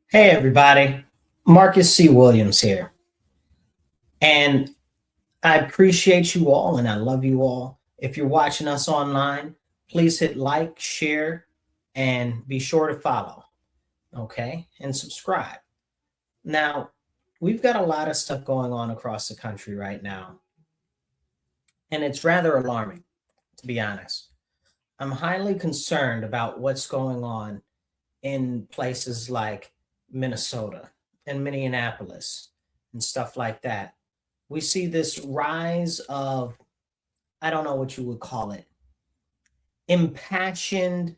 Hey, everybody. Marcus C. Williams here. And I appreciate you all and I love you all. If you're watching us online, please hit like, share, and be sure to follow. Okay. And subscribe. Now, we've got a lot of stuff going on across the country right now. And it's rather alarming, to be honest. I'm highly concerned about what's going on in places like Minnesota and Minneapolis and stuff like that. We see this rise of, I don't know what you would call it, impassioned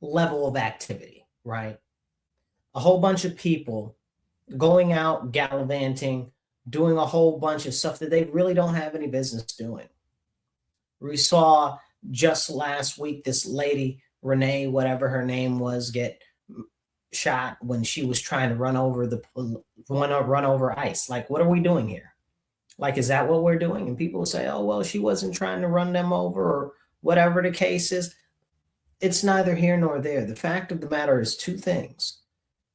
level of activity, right? A whole bunch of people going out, gallivanting, doing a whole bunch of stuff that they really don't have any business doing. We saw just last week this lady, Renee, whatever her name was, get shot when she was trying to run over ice. Like, what are we doing here? Like, is that what we're doing? And people say, oh, well, she wasn't trying to run them over or whatever the case is. It's neither here nor there. The fact of the matter is two things.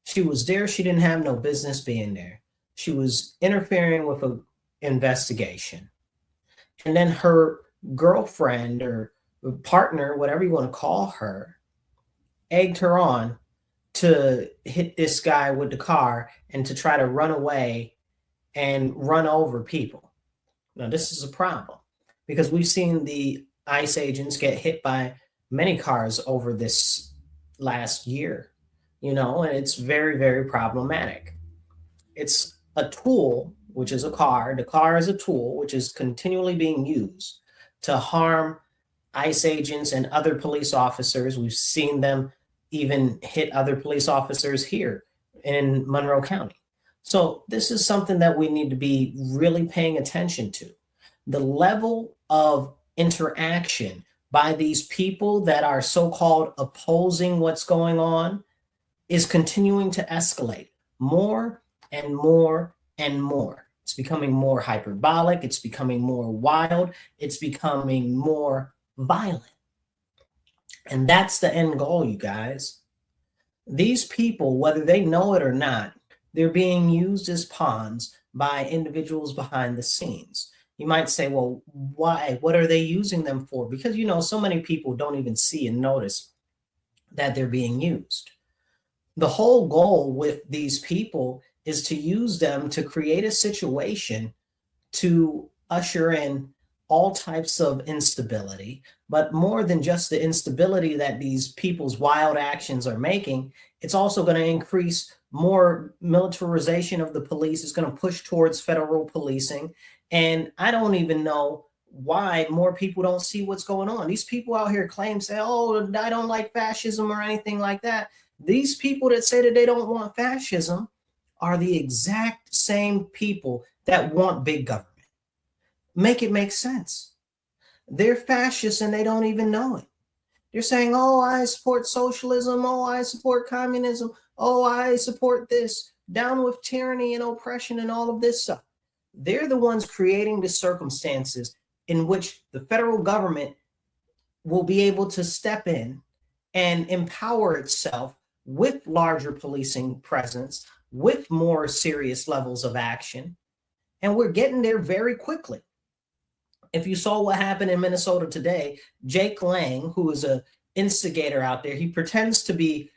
She was there. She didn't have no business being there. She was interfering with an investigation. And then her girlfriend or partner, whatever you want to call her, egged her on to hit this guy with the car and to try to run away and run over people. Now, this is a problem because we've seen the ICE agents get hit by many cars over this last year, and it's very, very problematic. It's a tool, which is a car. The car is a tool which is continually being used to harm ICE agents and other police officers. We've seen them even hit other police officers here in Monroe County. So this is something that we need to be really paying attention to. The level of interaction by these people that are so-called opposing what's going on is continuing to escalate more and more and more. It's becoming more hyperbolic. It's becoming more wild. It's becoming more violent. And that's the end goal, you guys. These people, whether they know it or not, they're being used as pawns by individuals behind the scenes. You might say, well, why? What are they using them for? Because, so many people don't even see and notice that they're being used. The whole goal with these people is to use them to create a situation to usher in all types of instability, but more than just the instability that these people's wild actions are making, it's also going to increase more militarization of the police. It's going to push towards federal policing. And I don't even know why more people don't see what's going on. These people out here say, oh, I don't like fascism or anything like that. These people that say that they don't want fascism are the exact same people that want big government. Make it make sense. They're fascists and they don't even know it. They're saying, oh, I support socialism. Oh, I support communism. Oh, I support this. Down with tyranny and oppression and all of this stuff. They're the ones creating the circumstances in which the federal government will be able to step in and empower itself with larger policing presence, with more serious levels of action. And we're getting there very quickly. If you saw what happened in Minnesota today, Jake Lang, who is an instigator out there, he pretends to be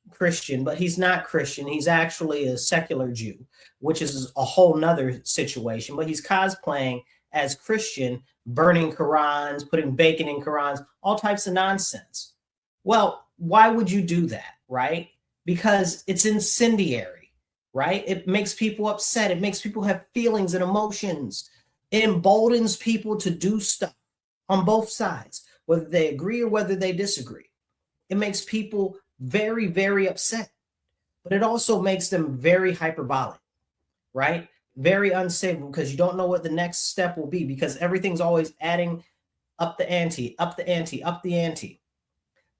Christian, but he's not Christian. He's actually a secular Jew, which is a whole nother situation. But he's cosplaying as Christian, burning Qurans, putting bacon in Qurans, all types of nonsense. Well, why would you do that, right? Because it's incendiary, right? It makes people upset. It makes people have feelings and emotions. It emboldens people to do stuff on both sides, whether they agree or whether they disagree. It makes people very, very upset, but it also makes them very hyperbolic, right? Very unstable because you don't know what the next step will be because everything's always adding up the ante, up the ante, up the ante.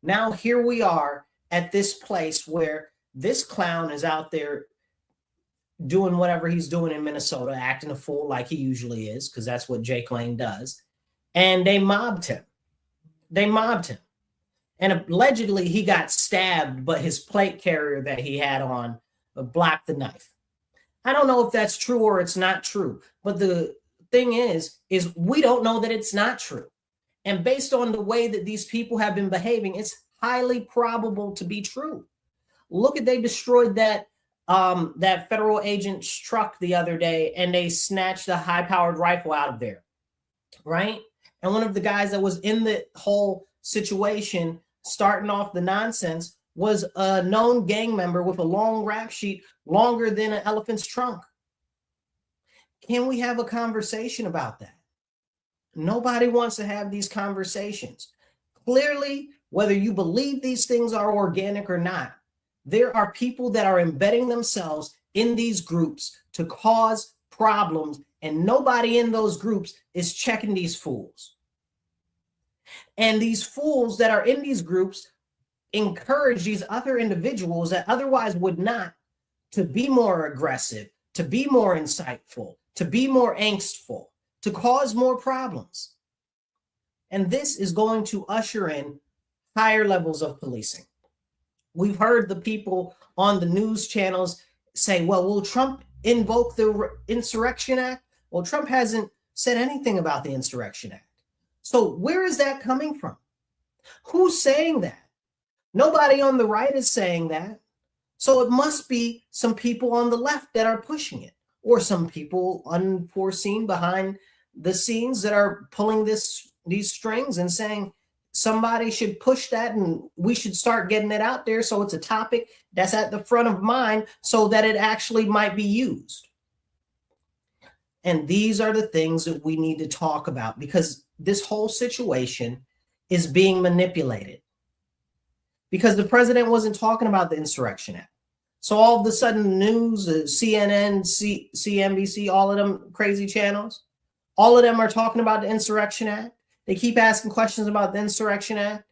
Now here we are at this place where this clown is out there doing whatever he's doing in Minnesota, acting a fool like he usually is, because that's what Jake Lane does. And they mobbed him. And allegedly he got stabbed, but his plate carrier that he had on black the knife. I don't know if that's true or it's not true, but the thing is we don't know that it's not true. And based on the way that these people have been behaving, it's highly probable to be true. Look at, they destroyed that that federal agent's truck the other day, and they snatched a high-powered rifle out of there, right? And one of the guys that was in the whole situation, starting off the nonsense, was a known gang member with a long rap sheet longer than an elephant's trunk. Can we have a conversation about that? Nobody wants to have these conversations. Clearly, whether you believe these things are organic or not, there are people that are embedding themselves in these groups to cause problems, and nobody in those groups is checking these fools. And these fools that are in these groups encourage these other individuals that otherwise would not to be more aggressive, to be more insightful, to be more angstful, to cause more problems. And this is going to usher in higher levels of policing. We've heard the people on the news channels say, well, will Trump invoke the Insurrection Act? Well, Trump hasn't said anything about the Insurrection Act. So where is that coming from? Who's saying that? Nobody on the right is saying that. So it must be some people on the left that are pushing it, or some people unforeseen behind the scenes that are pulling these strings and saying somebody should push that and we should start getting it out there so it's a topic that's at the front of mind so that it actually might be used. And these are the things that we need to talk about, because this whole situation is being manipulated. Because the president wasn't talking about the Insurrection Act. So all of a sudden, news, CNN, CNBC, all of them crazy channels, all of them are talking about the Insurrection Act. They keep asking questions about the Insurrection Act.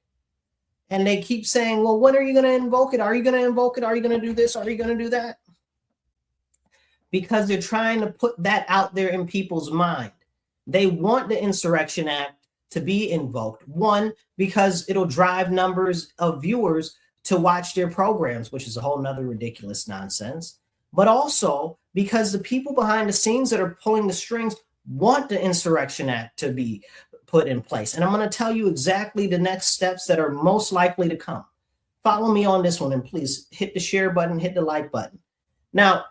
And they keep saying, well, when are you going to invoke it? Are you going to invoke it? Are you going to do this? Are you going to do that? Because they're trying to put that out there in people's mind. They want the Insurrection Act to be invoked. One, because it'll drive numbers of viewers to watch their programs, which is a whole nother ridiculous nonsense. But also because the people behind the scenes that are pulling the strings want the Insurrection Act to be put in place. And I'm going to tell you exactly the next steps that are most likely to come. Follow me on this one, and please hit the share button, hit the like button. Now,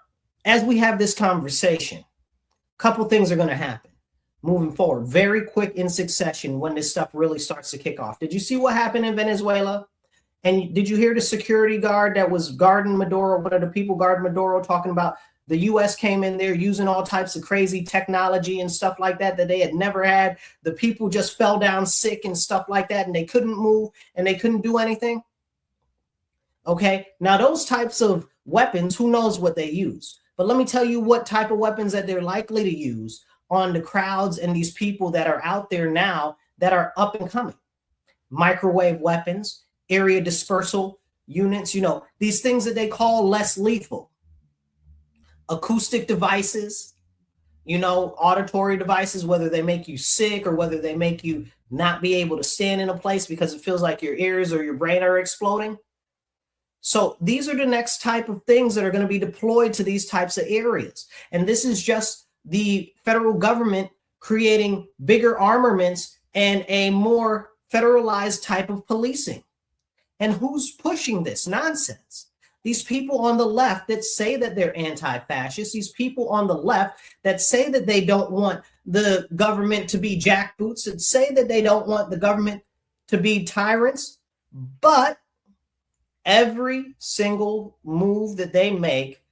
as we have this conversation, a couple things are going to happen moving forward, very quick in succession when this stuff really starts to kick off. Did you see what happened in Venezuela? And did you hear the security guard that was guarding Maduro, one of the people guarding Maduro, talking about the U.S. came in there using all types of crazy technology and stuff like that they had never had. The people just fell down sick and stuff like that, and they couldn't move and they couldn't do anything. Okay, now those types of weapons, who knows what they use? But let me tell you what type of weapons that they're likely to use on the crowds and these people that are out there now that are up and coming. Microwave weapons, area dispersal units, these things that they call less lethal. Acoustic devices, auditory devices, whether they make you sick or whether they make you not be able to stand in a place because it feels like your ears or your brain are exploding. So these are the next type of things that are going to be deployed to these types of areas. And this is just the federal government creating bigger armaments and a more federalized type of policing. And who's pushing this nonsense? These people on the left that say that they're anti-fascist, these people on the left that say that they don't want the government to be jackboots, that say that they don't want the government to be tyrants, but every single move that they make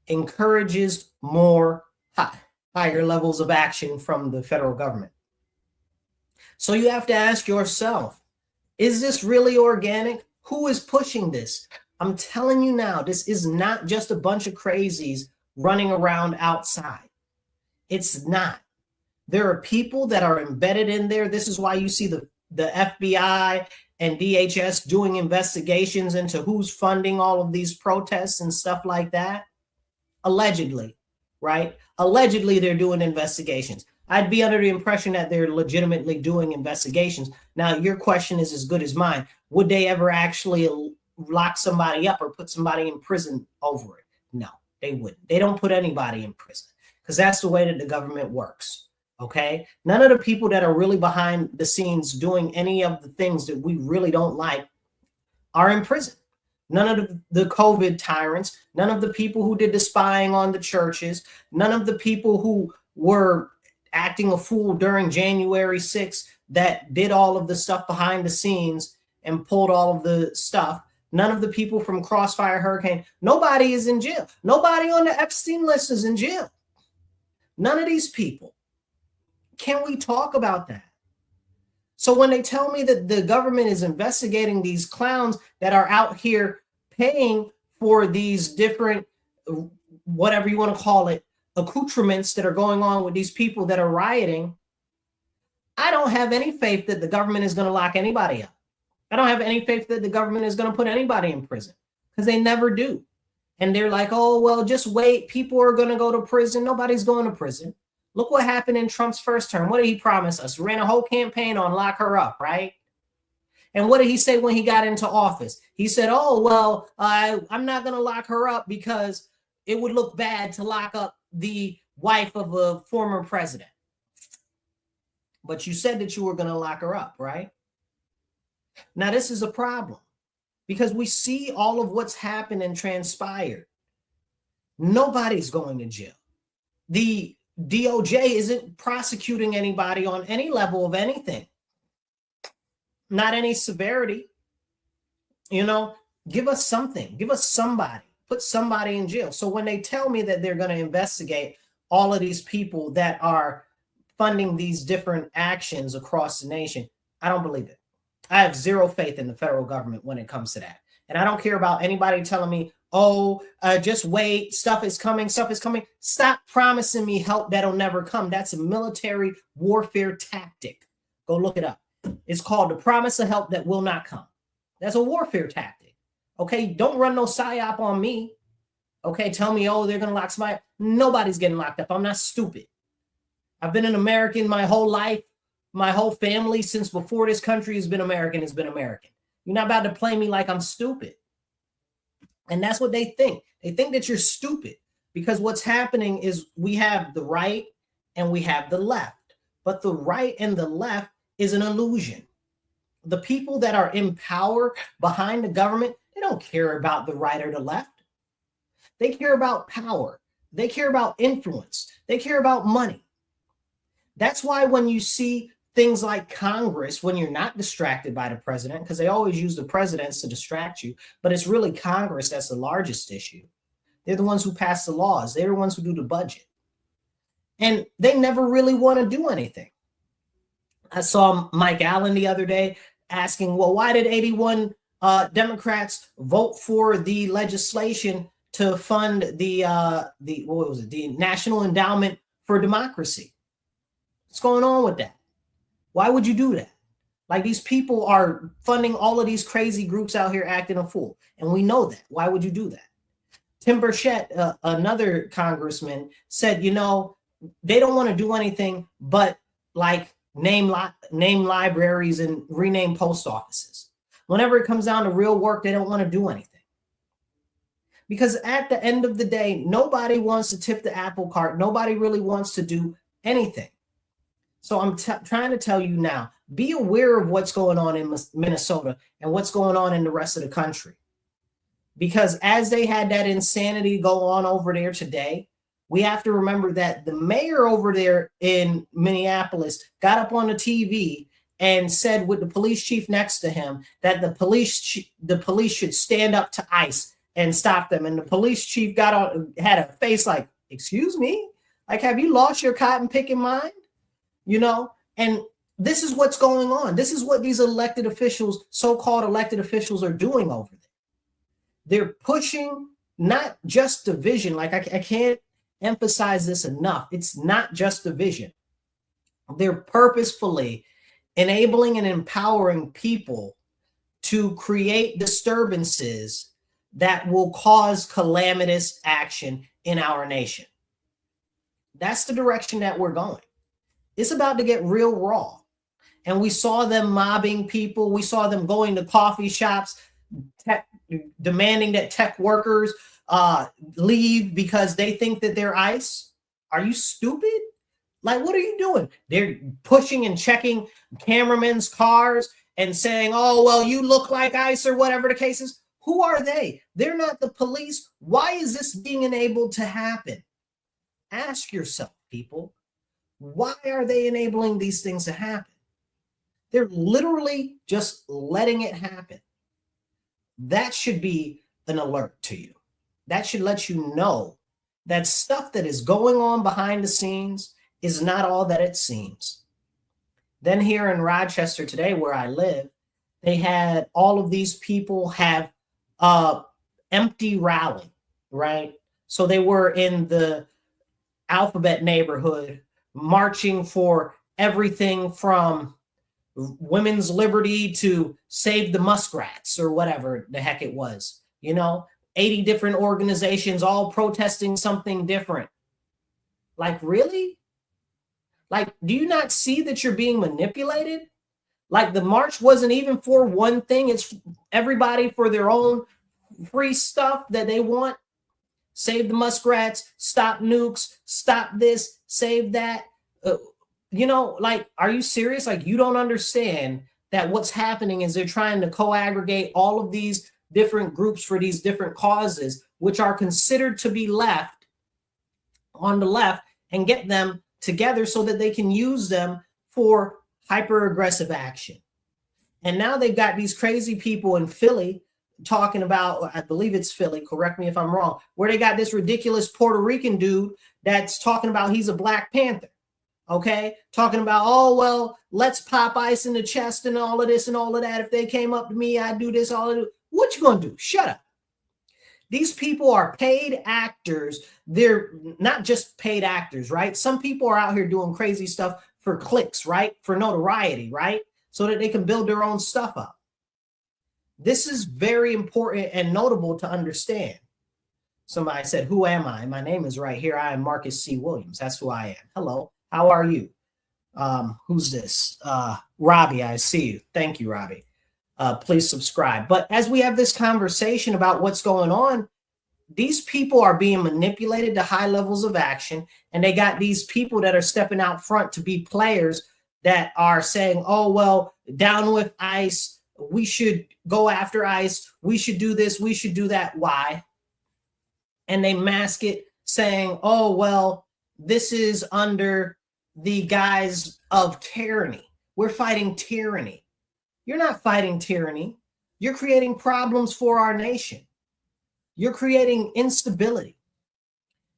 encourages more higher levels of action from the federal government. So you have to ask yourself, is this really organic? Who is pushing this? I'm telling you now, this is not just a bunch of crazies running around outside. It's not. There are people that are embedded in there. This is why you see the FBI and DHS doing investigations into who's funding all of these protests and stuff like that. Allegedly, right? Allegedly, they're doing investigations. I'd be under the impression that they're legitimately doing investigations. Now, your question is as good as mine. Would they ever actually lock somebody up or put somebody in prison over it? No, they wouldn't. They don't put anybody in prison because that's the way that the government works. Okay. None of the people that are really behind the scenes doing any of the things that we really don't like are in prison. None of the COVID tyrants, none of the people who did the spying on the churches, none of the people who were acting a fool during January 6th that did all of the stuff behind the scenes and pulled all of the stuff. None of the people from Crossfire Hurricane, nobody is in jail. Nobody on the Epstein list is in jail. None of these people. Can we talk about that? So when they tell me that the government is investigating these clowns that are out here paying for these different, whatever you want to call it, accoutrements that are going on with these people that are rioting, I don't have any faith that the government is going to lock anybody up. I don't have any faith that the government is going to put anybody in prison because they never do. And they're like, oh, well, just wait. People are going to go to prison. Nobody's going to prison. Look what happened in Trump's first term. What did he promise us? Ran a whole campaign on lock her up, right? And what did he say when he got into office? He said, oh, well, I'm not going to lock her up because it would look bad to lock up the wife of a former president. But you said that you were going to lock her up, right? Now, this is a problem because we see all of what's happened and transpired. Nobody's going to jail. The DOJ isn't prosecuting anybody on any level of anything. Not any severity. You know, give us something. Give us somebody. Put somebody in jail. So when they tell me that they're going to investigate all of these people that are funding these different actions across the nation, I don't believe it. I have zero faith in the federal government when it comes to that. And I don't care about anybody telling me, oh, just wait, stuff is coming. Stop promising me help that'll never come. That's a military warfare tactic. Go look it up. It's called the promise of help that will not come. That's a warfare tactic. Okay, don't run no psyop on me. Okay, tell me, oh, they're going to lock somebody up. Nobody's getting locked up. I'm not stupid. I've been an American my whole life. My whole family since before this country has been American. You're not about to play me like I'm stupid. And that's what they think. They think that you're stupid because what's happening is we have the right and we have the left. But the right and the left is an illusion. The people that are in power behind the government, they don't care about the right or the left. They care about power. They care about influence. They care about money. That's why when you see things like Congress, when you're not distracted by the president, because they always use the presidents to distract you, but it's really Congress that's the largest issue. They're the ones who pass the laws. They're the ones who do the budget. And they never really want to do anything. I saw Mike Allen the other day asking, well, why did 81 Democrats vote for the legislation to fund the National Endowment for Democracy? What's going on with that? Why would you do that? Like, these people are funding all of these crazy groups out here acting a fool. And we know that. Why would you do that? Tim Burchett, another congressman, said, you know, they don't want to do anything but like name libraries and rename post offices. Whenever it comes down to real work, they don't want to do anything. Because at the end of the day, nobody wants to tip the apple cart. Nobody really wants to do anything. So I'm trying to tell you now, be aware of what's going on in Minnesota and what's going on in the rest of the country. Because as they had that insanity go on over there today, we have to remember that the mayor over there in Minneapolis got up on the TV and said with the police chief next to him that the police should stand up to ICE and stop them. And the police chief had a face like, excuse me? Like, have you lost your cotton picking mind? You know, and this is what's going on. This is what these elected officials, so-called elected officials, are doing over there. They're pushing not just division. Like, I can't emphasize this enough. It's not just division. They're purposefully enabling and empowering people to create disturbances that will cause calamitous action in our nation. That's the direction that we're going. It's about to get real raw. And we saw them mobbing people. We saw them going to coffee shops, demanding that tech workers leave because they think that they're ICE. Are you stupid? Like, what are you doing? They're pushing and checking cameramen's cars and saying, oh, well, you look like ICE or whatever the case is. Who are they? They're not the police. Why is this being enabled to happen? Ask yourself, people, why are they enabling these things to happen? They're literally just letting it happen. That should be an alert to you. That should let you know that stuff that is going on behind the scenes is not all that it seems. Then here in Rochester today, where I live, they had all of these people have empty rally, right? So they were in the Alphabet neighborhood marching for everything from women's liberty to save the muskrats or whatever the heck it was, 80 different organizations all protesting something different. Like, really? Like, do you not see that you're being manipulated? Like, the march wasn't even for one thing. It's everybody for their own free stuff that they want. Save the muskrats, stop nukes, stop this, save that. Like, are you serious? Like, you don't understand that what's happening is they're trying to co-aggregate all of these different groups for these different causes, which are considered to be left on the left, and get them together so that they can use them for hyper-aggressive action. And now they've got these crazy people in Philly talking about, I believe it's Philly, correct me if I'm wrong, where they got this ridiculous Puerto Rican dude that's talking about he's a Black Panther, okay? Talking about, oh, well, let's pop ICE in the chest and all of this and all of that. If they came up to me, I'd do this, all of it. What you gonna do? Shut up. These people are paid actors. They're not just paid actors, right? Some people are out here doing crazy stuff for clicks, right? For notoriety, right? So that they can build their own stuff up. This is very important and notable to understand. Somebody said, who am I? My name is right here. I am Marcus C. Williams. That's who I am. Hello. How are you? Who's this? Robbie, I see you. Thank you, Robbie. Please subscribe. But as we have this conversation about what's going on, these people are being manipulated to high levels of action. And they got these people that are stepping out front to be players that are saying, oh, well, down with ICE. We should go after ICE. We should do this. We should do that. Why? And they mask it saying, oh, well, this is under the guise of tyranny. We're fighting tyranny. You're not fighting tyranny. You're creating problems for our nation. You're creating instability.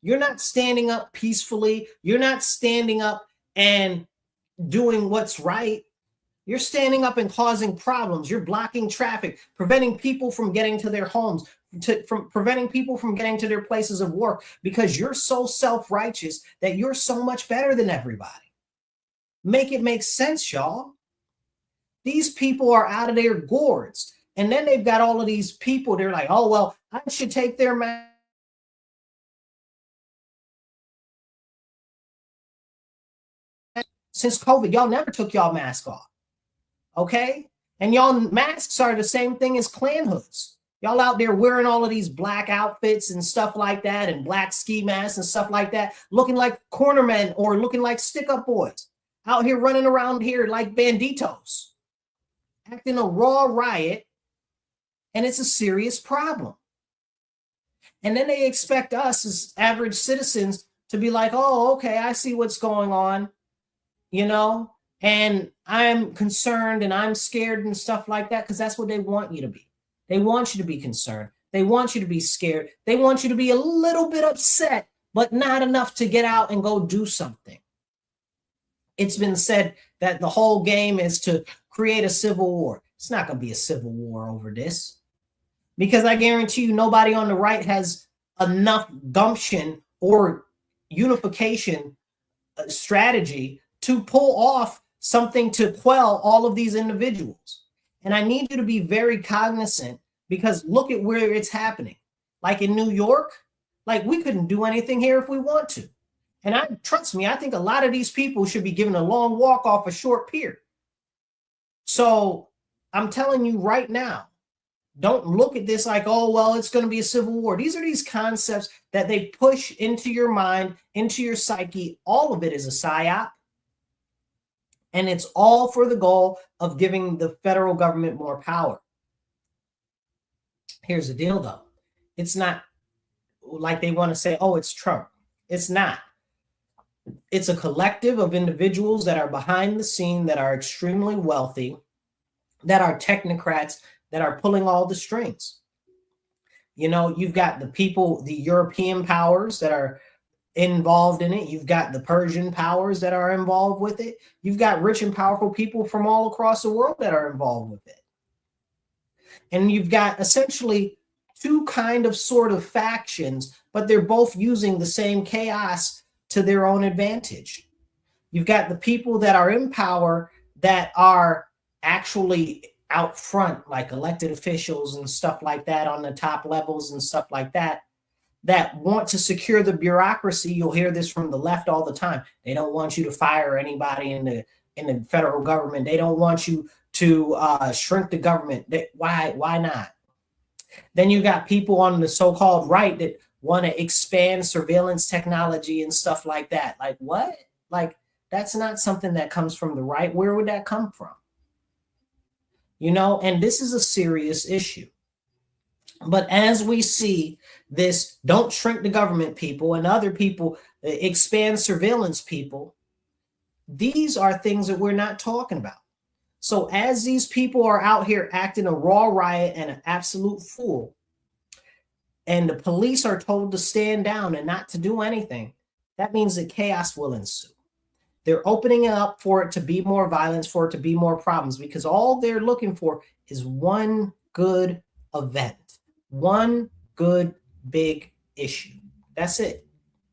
You're not standing up peacefully. You're not standing up and doing what's right. You're standing up and causing problems. You're blocking traffic, preventing people from getting to their homes, from preventing people from getting to their places of work because you're so self-righteous that you're so much better than everybody. Make it make sense, y'all. These people are out of their gourds. And then they've got all of these people. They're like, oh, well, I should take their mask. Since COVID, y'all never took y'all mask off. Okay? And y'all masks are the same thing as Klan hoods. Y'all out there wearing all of these black outfits and stuff like that and black ski masks and stuff like that, looking like cornermen or looking like stick-up boys. Out here running around here like banditos. Acting a raw riot, and it's a serious problem. And then they expect us as average citizens to be like, oh, okay, I see what's going on, and I'm concerned and I'm scared and stuff like that, because that's what they want you to be. They want you to be concerned. They want you to be scared. They want you to be a little bit upset, but not enough to get out and go do something. It's been said that the whole game is to create a civil war. It's not going to be a civil war over this, because I guarantee you nobody on the right has enough gumption or unification strategy to pull off something to quell all of these individuals. And I need you to be very cognizant, because look at where it's happening. Like in New York, like we couldn't do anything here if we want to. And trust me, I think a lot of these people should be given a long walk off a short pier. So I'm telling you right now, Don't look at this like, oh, well, it's going to be a civil war. These are these concepts that they push into your mind, into your psyche. All of it is a psyop. And it's all for the goal of giving the federal government more power. Here's the deal, though. It's not like they want to say, oh, it's Trump. It's not. It's a collective of individuals that are behind the scene, that are extremely wealthy, that are technocrats, that are pulling all the strings. You know, you've got the people, the European powers that are involved in it. You've got the Persian powers that are involved with it. You've got rich and powerful people from all across the world that are involved with it. And you've got essentially two kind of sort of factions, but they're both using the same chaos to their own advantage. You've got the people that are in power that are actually out front, like elected officials and stuff like that on the top levels and stuff like that, that want to secure the bureaucracy. You'll hear this from the left all the time. They don't want you to fire anybody in the federal government. They don't want you to shrink the government. Why not? Then you got people on the so-called right that want to expand surveillance technology and stuff like that. Like what? Like that's not something that comes from the right. Where would that come from? You know, and this is a serious issue. But as we see this, don't shrink the government people and other people, expand surveillance people, these are things that we're not talking about. So as these people are out here acting a raw riot and an absolute fool, and the police are told to stand down and not to do anything, that means that chaos will ensue. They're opening it up for it to be more violence, for it to be more problems, because all they're looking for is one good event, one good big issue. That's it.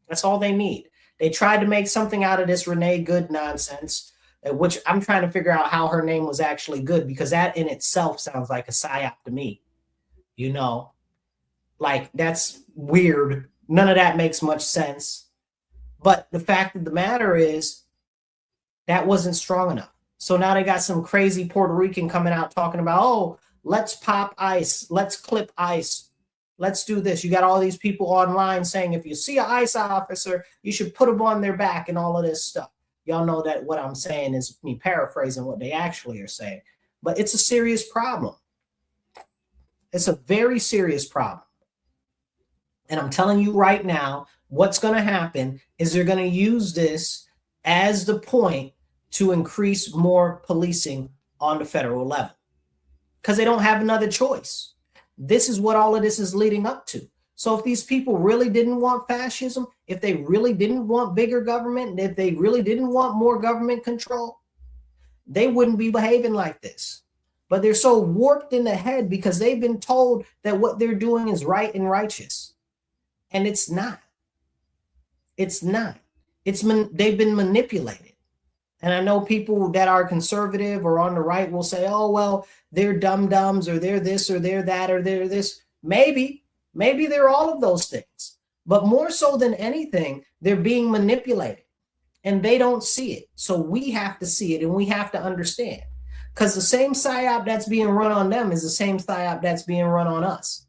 That's all they need. They tried to make something out of this Renee Good nonsense, which I'm trying to figure out how her name was actually good, because that in itself sounds like a psyop to me. You know, like that's weird. None of that makes much sense. But the fact of the matter is, that wasn't strong enough. So now they got some crazy Puerto Rican coming out talking about, oh, let's pop ICE, let's clip ICE, let's do this. You got all these people online saying if you see an ICE officer, you should put them on their back and all of this stuff. Y'all know that what I'm saying is me paraphrasing what they actually are saying. But it's a serious problem. It's a very serious problem. And I'm telling you right now, what's going to happen is they're going to use this as the point to increase more policing on the federal level, because they don't have another choice. This is what all of this is leading up to. So if these people really didn't want fascism, if they really didn't want bigger government, if they really didn't want more government control, they wouldn't be behaving like this. But they're so warped in the head because they've been told that what they're doing is right and righteous. And it's not. It's not. They've been manipulated. And I know people that are conservative or on the right will say, oh, well, they're dum-dums or they're this or they're that or they're this. Maybe they're all of those things. But more so than anything, they're being manipulated and they don't see it. So we have to see it and we have to understand, because the same psyop that's being run on them is the same psyop that's being run on us,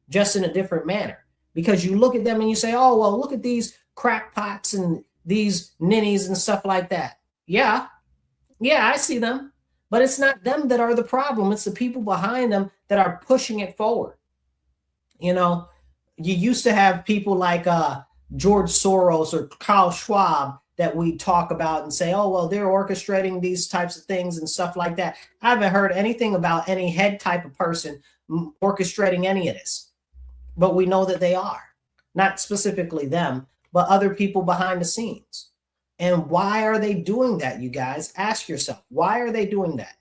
just in a different manner. Because you look at them and you say, oh, well, look at these crackpots and these ninnies and stuff like that. Yeah, I see them. But it's not them that are the problem. It's the people behind them that are pushing it forward. You know, you used to have people like George Soros or Klaus Schwab that we talk about and say, oh, well, they're orchestrating these types of things and stuff like that. I haven't heard anything about any head type of person orchestrating any of this. But we know that they are. Not specifically them, but other people behind the scenes. And why are they doing that, you guys? Ask yourself, why are they doing that?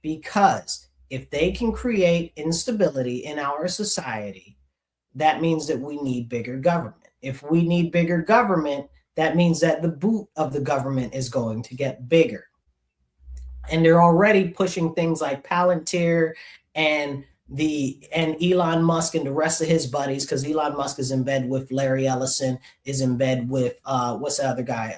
Because if they can create instability in our society, that means that we need bigger government. If we need bigger government, that means that the boot of the government is going to get bigger. And they're already pushing things like Palantir and Elon Musk and the rest of his buddies, because Elon Musk is in bed with Larry Ellison, is in bed with what's the other guy?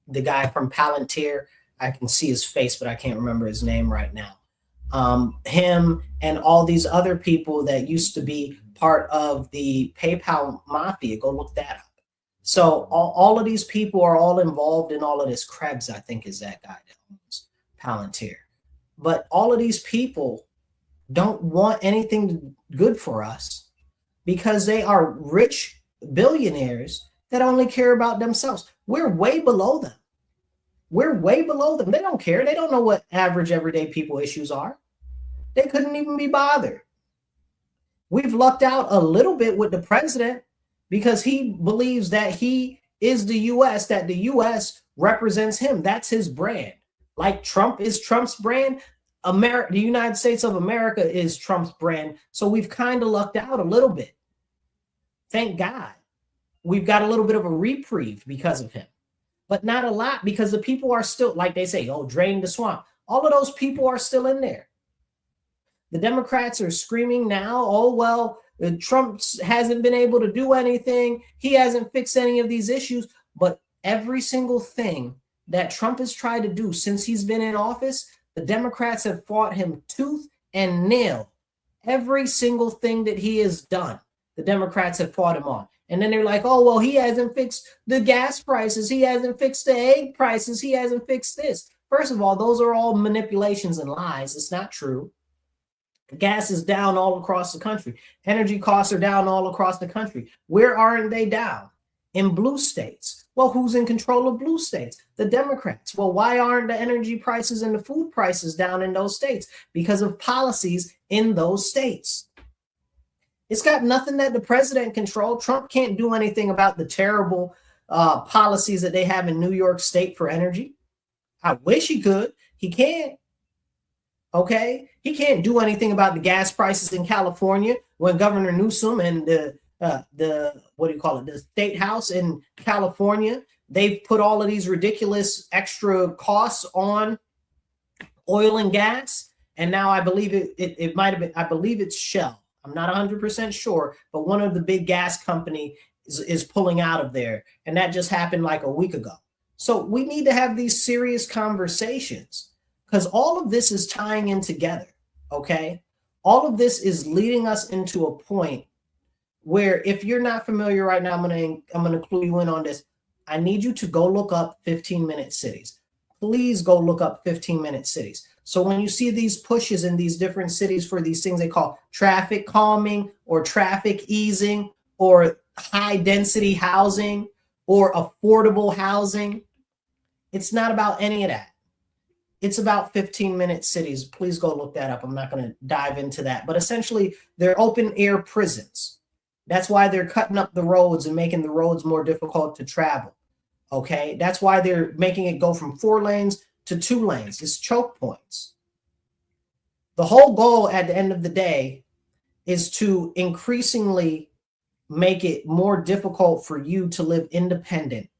The guy from Palantir. I can see his face, but I can't remember his name right now. Him and all these other people that used to be part of the PayPal mafia. Go look that up. So all of these people are all involved in all of this. Krebs, I think, is that guy that owns Palantir. But all of these people don't want anything good for us because they are rich billionaires that only care about themselves. We're way below them. We're way below them. They don't care. They don't know what average everyday people issues are. They couldn't even be bothered. We've lucked out a little bit with the president because he believes that he is the US, that the US represents him. That's his brand. Like Trump is Trump's brand, America, the United States of America is Trump's brand. So we've kind of lucked out a little bit. Thank God. We've got a little bit of a reprieve because of him, but not a lot because the people are still, like they say, oh, drain the swamp. All of those people are still in there. The Democrats are screaming now, oh, well, Trump hasn't been able to do anything. He hasn't fixed any of these issues. But every single thing that Trump has tried to do since he's been in office, the Democrats have fought him tooth and nail. Every single thing that he has done, the Democrats have fought him on. And then they're like, oh, well, he hasn't fixed the gas prices. He hasn't fixed the egg prices. He hasn't fixed this. First of all, those are all manipulations and lies. It's not true. Gas is down all across the country. Energy costs are down all across the country. Where aren't they down? In blue states. Well, who's in control of blue states? The Democrats. Well, why aren't the energy prices and the food prices down in those states? Because of policies in those states. It's got nothing that the president controls. Trump can't do anything about the terrible policies that they have in New York State for energy. I wish he could. He can't. Okay, he can't do anything about the gas prices in California when Governor Newsom and the what do you call it, the state house in California, they've put all of these ridiculous extra costs on oil and gas. And now I believe it might have been, I believe it's Shell. I'm not 100% sure, but one of the big gas company is pulling out of there. And that just happened like a week ago. So we need to have these serious conversations because all of this is tying in together. Okay. All of this is leading us into a point where if you're not familiar right now, I'm going to clue you in on this. I need you to go look up 15-minute cities. Please go look up 15-minute cities. So when you see these pushes in these different cities for these things they call traffic calming or traffic easing or high density housing or affordable housing, it's not about any of that. It's about 15-minute cities. Please go look that up. I'm not going to dive into that. But essentially, they're open air prisons. That's why they're cutting up the roads and making the roads more difficult to travel. Okay, that's why they're making it go from 4 lanes to 2 lanes. It's choke points. The whole goal at the end of the day is to increasingly make it more difficult for you to live independent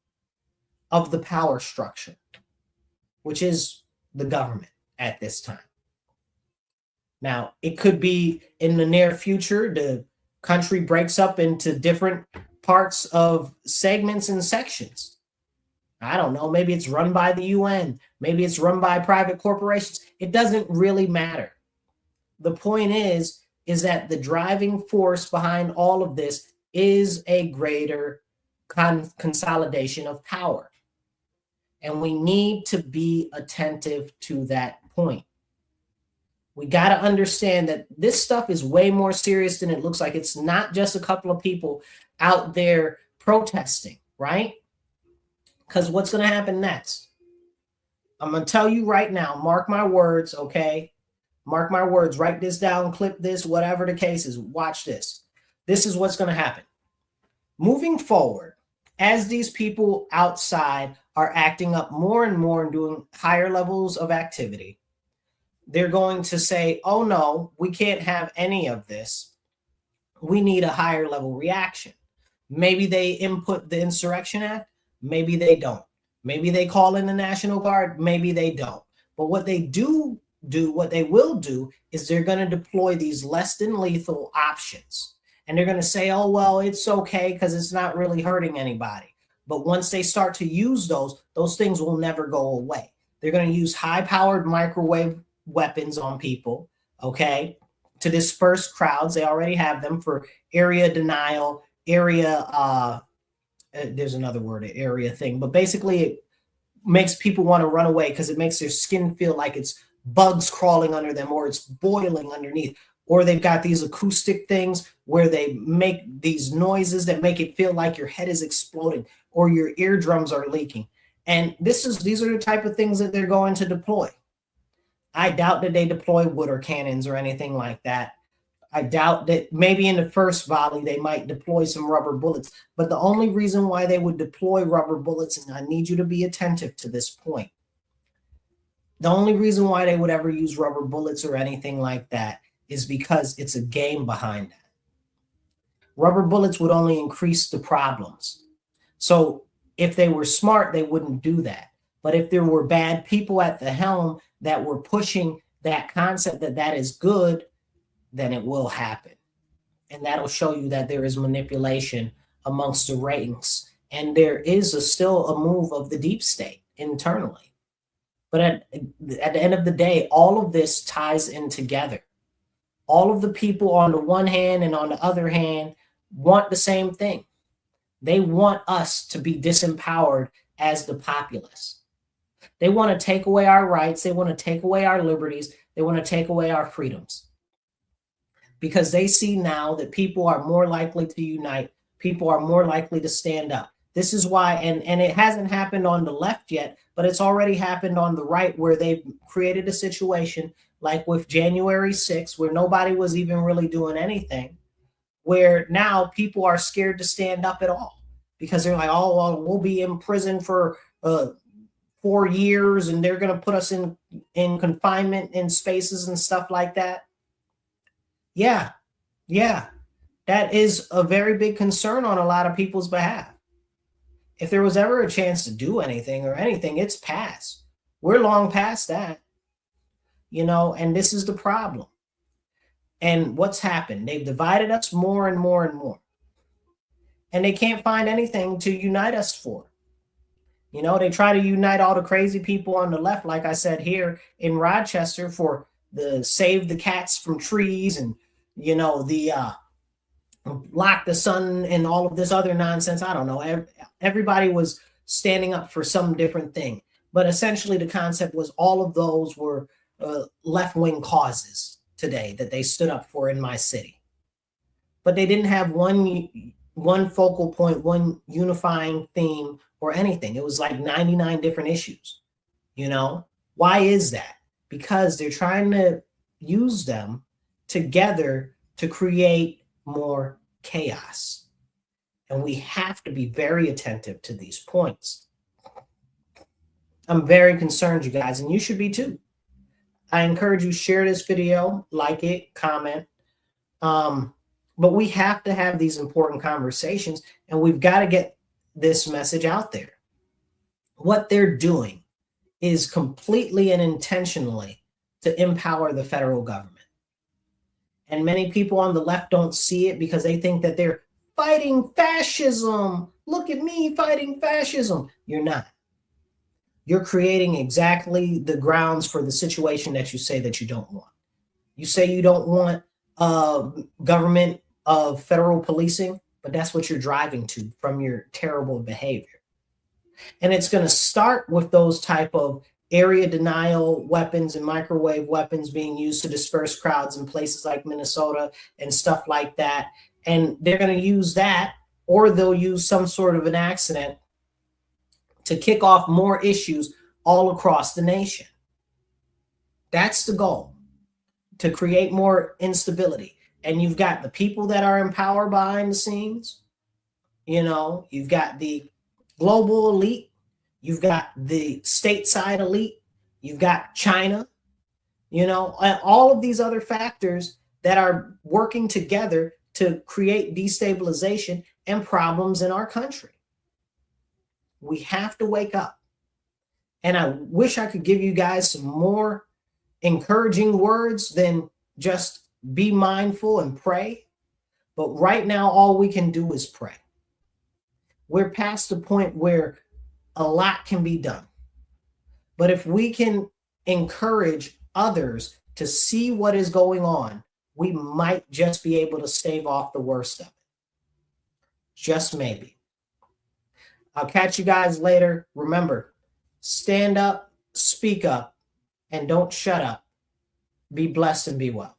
of the power structure, which is the government at this time. Now, it could be in the near future, the country breaks up into different parts of segments and sections. I don't know. Maybe it's run by the UN. Maybe it's run by private corporations. It doesn't really matter. The point is that the driving force behind all of this is a greater consolidation of power. And we need to be attentive to that point. We got to understand that this stuff is way more serious than it looks like. It's not just a couple of people out there protesting, right? Because what's going to happen next? I'm going to tell you right now, mark my words, okay? Mark my words, write this down, clip this, whatever the case is. Watch this. This is what's going to happen. Moving forward, as these people outside are acting up more and more and doing higher levels of activity, they're going to say, oh no, we can't have any of this. We need a higher level reaction. Maybe they input the Insurrection Act. Maybe they don't. Maybe they call in the National Guard. Maybe they don't. But what they what they will do is they're going to deploy these less than lethal options. And they're going to say, oh, well, it's okay because it's not really hurting anybody. But once they start to use those things will never go away. They're going to use high-powered microwave weapons on people, okay, to disperse crowds. They already have them for area denial, there's another word, area thing, but basically it makes people want to run away because it makes their skin feel like it's bugs crawling under them or it's boiling underneath. Or they've got these acoustic things where they make these noises that make it feel like your head is exploding or your eardrums are leaking. And these are the type of things that they're going to deploy. I doubt that they deploy water cannons or anything like that. I doubt that maybe in the first volley they might deploy some rubber bullets. But the only reason why they would deploy rubber bullets, and I need you to be attentive to this point, the only reason why they would ever use rubber bullets or anything like that is because it's a game behind that. Rubber bullets would only increase the problems. So if they were smart, they wouldn't do that. But if there were bad people at the helm that were pushing that concept that is good, then it will happen. And that'll show you that there is manipulation amongst the ranks. And there is still a move of the deep state internally. But at the end of the day, all of this ties in together. All of the people on the one hand and on the other hand want the same thing. They want us to be disempowered as the populace. They want to take away our rights. They want to take away our liberties. They want to take away our freedoms. Because they see now that people are more likely to unite. People are more likely to stand up. This is why, and it hasn't happened on the left yet, but it's already happened on the right, where they've created a situation like with January 6th, where nobody was even really doing anything, where now people are scared to stand up at all because they're like, oh, well, we'll be in prison for 4 years and they're going to put us in confinement in spaces and stuff like that. Yeah, that is a very big concern on a lot of people's behalf. If there was ever a chance to do anything or anything, it's past. We're long past that, and this is the problem. And what's happened? They've divided us more and more and more. And they can't find anything to unite us for. They try to unite all the crazy people on the left, like I said here in Rochester, for the save the cats from trees and, the lock the sun and all of this other nonsense. I don't know. Everybody was standing up for some different thing. But essentially the concept was all of those were left-wing causes today that they stood up for in my city. But they didn't have one focal point, one unifying theme or anything. It was like 99 different issues. Why is that? Because they're trying to use them together to create more chaos. And we have to be very attentive to these points. I'm very concerned, you guys, and you should be too. I encourage you, share this video, like it, comment. But we have to have these important conversations, and we've got to get this message out there. What they're doing is completely and intentionally to empower the federal government. And many people on the left don't see it because they think that they're fighting fascism. Look at me fighting fascism. You're not. You're creating exactly the grounds for the situation that you say that you don't want. You say you don't want government of federal policing, but that's what you're driving to from your terrible behavior. And it's going to start with those type of area denial weapons and microwave weapons being used to disperse crowds in places like Minnesota and stuff like that. And they're going to use that, or they'll use some sort of an accident to kick off more issues all across the nation. That's the goal, to create more instability. And you've got the people that are in power behind the scenes. You've got the global elite. You've got the stateside elite. You've got China. All of these other factors that are working together to create destabilization and problems in our country. We have to wake up. And I wish I could give you guys some more encouraging words than just be mindful and pray. But right now, all we can do is pray. We're past the point where a lot can be done. But if we can encourage others to see what is going on, we might just be able to stave off the worst of it. Just maybe. I'll catch you guys later. Remember, stand up, speak up, and don't shut up. Be blessed and be well.